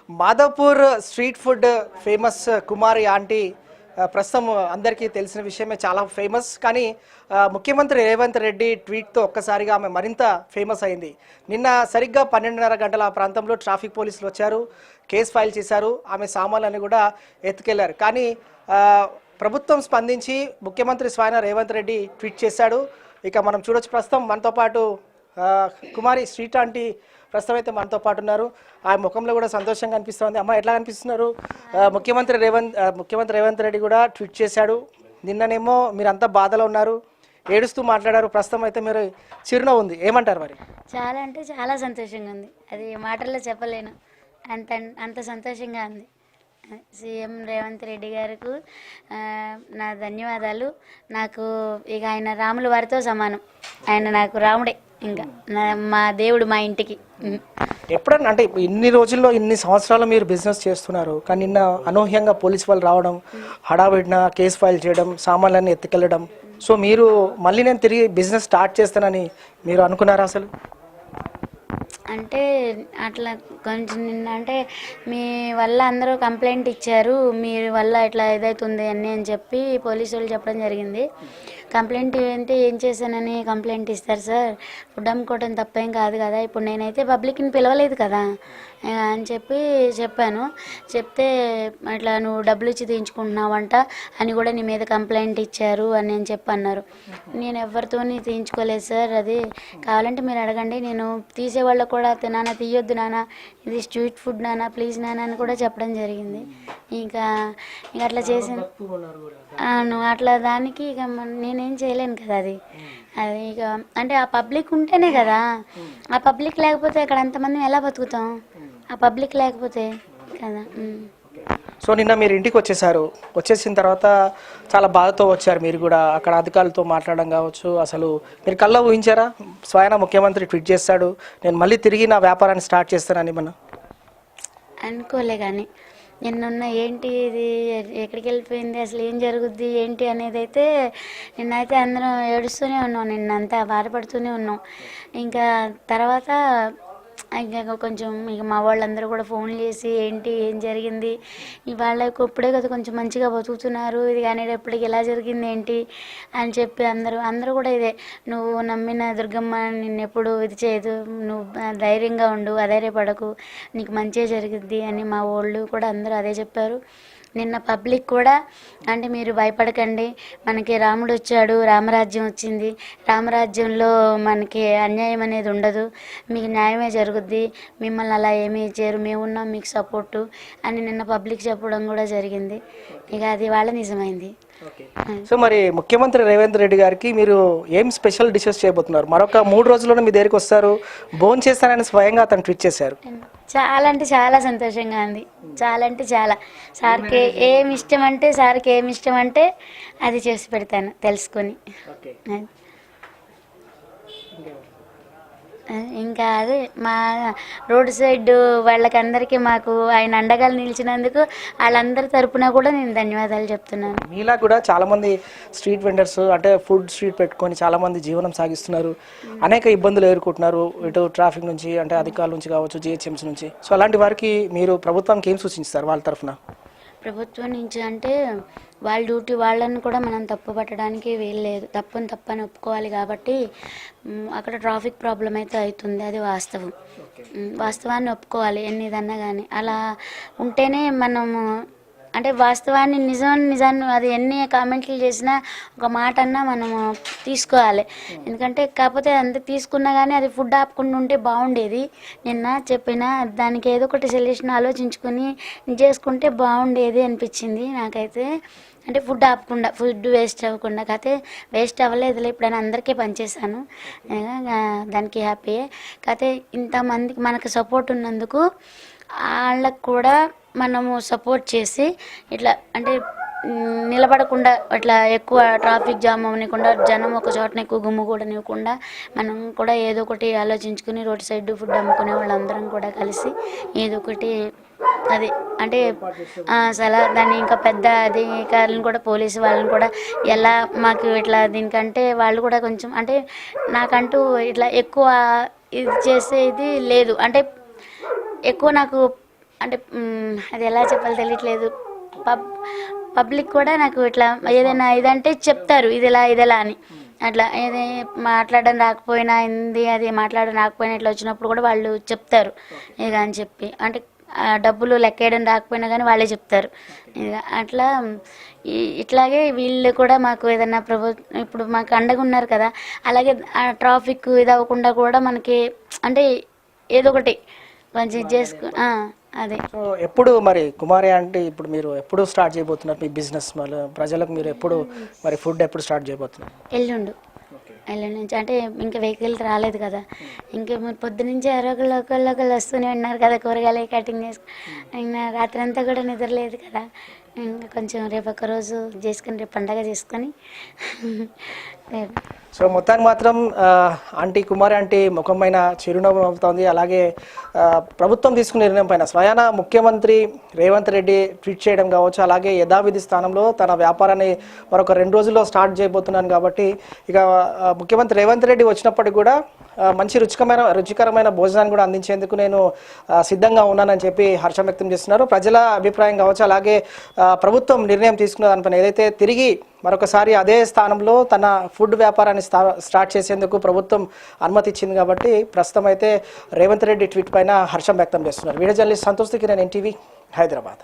Madhavpur street food famous కుమారి aunty ప్రస్తుతం అందరికీ తెలిసిన విషయమే, చాలా ఫేమస్. కానీ ముఖ్యమంత్రి రేవంత్ రెడ్డి ట్వీట్తో ఒక్కసారిగా ఆమె మరింత ఫేమస్ అయింది. నిన్న సరిగ్గా 12:30 గంటల ఆ ప్రాంతంలో ట్రాఫిక్ పోలీసులు వచ్చారు, కేసు ఫైల్ చేశారు, ఆమె సామాన్లని కూడా ఎత్తుకెళ్లారు. కానీ ప్రభుత్వం స్పందించి ముఖ్యమంత్రి స్వయన రేవంత్ రెడ్డి ట్వీట్ చేశాడు. ఇక మనం చూడొచ్చు, ప్రస్తుతం మనతో పాటు కుమారి స్ట్రీట్ ఆంటీ ప్రస్తుతం అయితే మనతో పాటు ఉన్నారు. ఆ ముఖంలో కూడా సంతోషంగా అనిపిస్తుంది. అమ్మ, ఎట్లా అనిపిస్తున్నారు? ముఖ్యమంత్రి రేవంత్ రెడ్డి కూడా ట్వీట్ చేశాడు. నిన్ననేమో మీరంతా బాధలో ఉన్నారు, ఏడుస్తూ మాట్లాడారు. ప్రస్తుతం అయితే మీరు చిరునవ్వు ఉంది, ఏమంటారు మరి? చాలా అంటే చాలా సంతోషంగా ఉంది, అది మాటల్లో చెప్పలేను, అంత అంత సంతోషంగా ఉంది. సీఎం రేవంత్ రెడ్డి గారికి నా ధన్యవాదాలు. నాకు ఇక ఆయన రాముల వారితో సమానం, ఆయన నాకు రాముడే, ఇంకా మా దేవుడు మా ఇంటికి. ఎప్పుడన్నా అంటే ఇన్ని రోజుల్లో ఇన్ని సంవత్సరాలు మీరు బిజినెస్ చేస్తున్నారు, కానీ నిన్న అనూహ్యంగా పోలీస్ వాళ్ళు రావడం, హడావిడిన కేసు ఫైల్ చేయడం, సామాన్లన్నీ ఎత్తుకెళ్ళడం, సో మీరు మళ్ళీ నేను తిరిగి బిజినెస్ స్టార్ట్ చేస్తానని మీరు అనుకున్నారా అసలు? అంటే అట్లా కొంచెం నిన్న అంటే మీ వల్ల అందరూ కంప్లైంట్ ఇచ్చారు, మీ వల్ల ఇట్లా ఇదవుతుంది అని చెప్పి పోలీసు వాళ్ళు చెప్పడం జరిగింది. కంప్లైంట్ అంటే ఏం చేశానని కంప్లైంట్ ఇస్తారు సార్, ఫుడ్ అమ్ముకోవడం తప్పేం కాదు కదా, ఇప్పుడు నేనైతే పబ్లిక్ని పిలవలేదు కదా అని చెప్పాను. చెప్తే అట్లా నువ్వు డబ్బులు ఇచ్చి తీయించుకుంటున్నావంట అని కూడా నీ మీద కంప్లైంట్ ఇచ్చారు అని చెప్పి అన్నారు. నేను ఎవరితోని తీయించుకోలేదు సార్, అది కావాలంటే మీరు అడగండి, నేను తీసేవాళ్ళకు కూడా నాన్న తీయొద్దు నాన్న, ఇది స్ట్రీట్ ఫుడ్ నాన్న, ప్లీజ్ నాన్న అని కూడా చెప్పడం జరిగింది. ఇంకా అట్లా చేసిన నువ్వు అట్లా దానికి ఇక నేనేం చేయలేను కదా, అది ఇక అంటే ఆ పబ్లిక్ ఉంటేనే కదా, ఆ పబ్లిక్ లేకపోతే అక్కడ అంతమంది ఎలా బతుకుతాం, ఆ పబ్లిక్ లేకపోతే కదా. సో నిన్న మీరు ఇంటికి వచ్చేసిన తర్వాత చాలా బాధతో వచ్చారు మీరు కూడా, అక్కడ అధికారులతో మాట్లాడడం కావచ్చు, అసలు మీరు కళ్ళ ఊహించారా స్వయాన ముఖ్యమంత్రి ట్వీట్ చేస్తాడు నేను మళ్ళీ తిరిగి నా వ్యాపారాన్ని స్టార్ట్ చేస్తానని? మనం అనుకోలే, కానీ నిన్నున్న ఏంటి ఇది ఎక్కడికి వెళ్ళిపోయింది, అసలు ఏం జరుగుద్ది ఏంటి అనేది అయితే నిన్నైతే అందరం ఏడుస్తూనే ఉన్నాం, నిన్నంతా బాధపడుతూనే ఉన్నాం. ఇంకా తర్వాత ఇంకా కొంచెం ఇక మా వాళ్ళందరూ కూడా ఫోన్ చేసి ఏంటి ఏం జరిగింది, వాళ్ళకి ఇప్పుడే కదా కొంచెం మంచిగా బతుకుతున్నారు, ఇది కానీ ఎప్పటికి ఎలా జరిగింది ఏంటి అని చెప్పి అందరూ కూడా ఇదే, నువ్వు నమ్మిన దుర్గమ్మ నిన్నెప్పుడు ఇది చేయదు, నువ్వు ధైర్యంగా ఉండు, అధైర్యపడకు, నీకు మంచిగా జరిగిద్ది అని మా వాళ్ళు కూడా అందరూ అదే చెప్పారు. నిన్న పబ్లిక్ కూడా అంటే మీరు భయపడకండి, మనకి రాముడు వచ్చాడు, రామరాజ్యం వచ్చింది, రామరాజ్యంలో మనకి అన్యాయం అనేది ఉండదు, మీకు న్యాయమే జరుగుద్ది, మిమ్మల్ని అలా ఏమీ చేయరు, మేము ఉన్నాం మీకు సపోర్టు అని నిన్న పబ్లిక్ చెప్పడం కూడా జరిగింది. ఇక అది వాళ్ళ నిజమైంది. సో మరి ముఖ్యమంత్రి రేవంత్ రెడ్డి గారికి మీరు ఏం స్పెషల్ డిషెస్ చేయబోతున్నారు? మరొక 3 రోజుల్లోనే మీ దగ్గరికి వస్తారు, భోజనం చేస్తానని స్వయంగా అతను ట్వీట్ చేశారు. చాలా అంటే చాలా సంతోషంగా ఉంది, చాలా అంటే చాలా. సార్కి ఏమి ఇష్టం అంటే అది చేసి పెడతాను తెలుసుకొని. ఇంకా అదే మా రోడ్ సైడ్ వాళ్ళకందరికీ మాకు ఆయన అండగా నిలిచినందుకు వాళ్ళందరి తరపున కూడా నేను ధన్యవాదాలు చెప్తున్నాను. మీలా కూడా చాలా మంది స్ట్రీట్ వెండర్స్ అంటే ఫుడ్ స్ట్రీట్ పెట్టుకొని చాలా మంది జీవనం సాగిస్తున్నారు, అనేక ఇబ్బందులు ఎదుర్కొంటున్నారు, ఇటు ట్రాఫిక్ నుంచి అంటే అధికారుల నుంచి కావచ్చు, జిహెచ్ఎంసీ నుంచి. సో అలాంటి వారికి మీరు ప్రభుత్వానికి ఏం సూచిస్తారు వాళ్ళ తరఫున? ప్రభుత్వం నుంచి అంటే వాళ్ళ డ్యూటీ వాళ్ళని కూడా మనం తప్పు పట్టడానికి వీల్లేదు, తప్పని ఒప్పుకోవాలి. కాబట్టి అక్కడ ట్రాఫిక్ ప్రాబ్లం అయితే అవుతుంది, అది వాస్తవాన్ని ఒప్పుకోవాలి ఎన్నిదన్నా కానీ. అలా ఉంటేనే మనము అంటే వాస్తవాన్ని నిజాన్ని అది ఎన్ని కామెంట్లు చేసినా ఒక మాట అన్నా మనము తీసుకోవాలి. ఎందుకంటే కాకపోతే అంత తీసుకున్నా కానీ అది ఫుడ్ ఆపకుండా ఉంటే బాగుండేది. నిన్న చెప్పిన దానికి ఏదో ఒకటి సొల్యూషన్ ఆలోచించుకొని చేసుకుంటే బాగుండేది అనిపించింది నాకైతే. అంటే ఫుడ్ ఆపకుండా, ఫుడ్ వేస్ట్ అవ్వకుండా. కాకపోతే వేస్ట్ అవ్వలేదులే, ఇప్పుడు నేను అందరికీ పనిచేశాను, దానికి హ్యాపీయే. కాకపోతే ఇంతమందికి మనకు సపోర్ట్ ఉన్నందుకు వాళ్ళకు కూడా మనము సపోర్ట్ చేసి ఇట్లా అంటే నిలబడకుండా అట్లా ఎక్కువ ట్రాఫిక్ జామ్ అవ్వకుండా, జనం ఒక చోటన ఎక్కువ గుమ్ము కూడా నివ్వకుండా మనం కూడా ఏదో ఒకటి ఆలోచించుకుని రోడ్ సైడ్ ఫుడ్ అమ్ముకునే వాళ్ళందరం కూడా కలిసి ఏదో ఒకటి అది అంటే అసలు దాన్ని ఇంకా పెద్ద అధికారులను కూడా పోలీసు వాళ్ళని కూడా ఎలా మాకు ఇట్లా దీనికంటే వాళ్ళు కూడా కొంచెం అంటే నాకంటూ ఇట్లా ఎక్కువ ఇది చేసేది లేదు, అంటే ఎక్కువ నాకు అంటే అది ఎలా చెప్పాలో తెలియట్లేదు. పబ్లిక్ కూడా నాకు ఇట్లా ఏదైనా ఇదంటే చెప్తారు ఇదిలా అని. అట్లా ఏది మాట్లాడడం రాకపోయినా హిందీ అది మాట్లాడడం రాకపోయినా ఇట్లా వచ్చినప్పుడు కూడా వాళ్ళు చెప్తారు ఇక అని చెప్పి. అంటే డబ్బులు లెక్కేయడం రాకపోయినా కానీ వాళ్ళే చెప్తారు ఇక అట్లా. ఇట్లాగే వీళ్ళు కూడా మాకు ఏదన్నా ఇప్పుడు మాకు అండగా ఉన్నారు కదా, అలాగే ఆ ట్రాఫిక్ ఇది అవ్వకుండా కూడా మనకి అంటే ఏదో ఒకటి కొంచెం ఇది అదే. సో ఎప్పుడు మరి కుమారి అంటే ఇప్పుడు మీరు ఎప్పుడు స్టార్ట్ చేయబోతున్నారు మీ బిజినెస్? మళ్ళీ ప్రజలకు మీరు ఎప్పుడు మరి ఫుడ్ ఎప్పుడు స్టార్ట్ చేయబోతున్నారు? ఎల్లుండి నుంచి. అంటే ఇంకా వెహికల్ రాలేదు కదా, ఇంకా మీరు పొద్దు నుంచి ఒకళ్ళు వస్తూనే ఉన్నారు కదా కూరగాయలు కటింగ్ చేసుకుని. ఇంకా రాత్రి అంతా కూడా నిద్రలేదు కదా, ఇంకా కొంచెం రేపు ఒక రోజు చేసుకుని రేపు పండగ చేసుకొని రేపు. సో మొత్తానికి మాత్రం ఆంటీ కుమారి ఆంటీ ముఖమైన చిరునవ్వు అవుతుంది. అలాగే ప్రభుత్వం తీసుకున్న నిర్ణయం పైన స్వయాన ముఖ్యమంత్రి రేవంత్ రెడ్డి ట్వీట్ చేయడం కావచ్చు, అలాగే యథావిధి స్థానంలో తన వ్యాపారాన్ని మరొక 2 రోజుల్లో స్టార్ట్ చేయబోతున్నాను కాబట్టి ఇక ముఖ్యమంత్రి రేవంత్ రెడ్డి వచ్చినప్పటికి కూడా మంచి రుచికరమైన భోజనాన్ని కూడా అందించేందుకు నేను సిద్ధంగా ఉన్నానని చెప్పి హర్షం వ్యక్తం చేస్తున్నారు. ప్రజల అభిప్రాయం కావచ్చు, అలాగే ప్రభుత్వం నిర్ణయం తీసుకున్న దానిపైన ఏదైతే తిరిగి మరొకసారి అదే స్థానంలో తన ఫుడ్ వ్యాపారాన్ని స్టార్ట్ చేసేందుకు ప్రభుత్వం అనుమతి ఇచ్చింది కాబట్టి ప్రస్తుతం అయితే రేవంత్ రెడ్డి ట్వీట్ పైన హర్షం వ్యక్తం చేస్తున్నారు. వీడియో జర్నలిస్ట్ సంతోష్ కి నేను NTV హైదరాబాద్.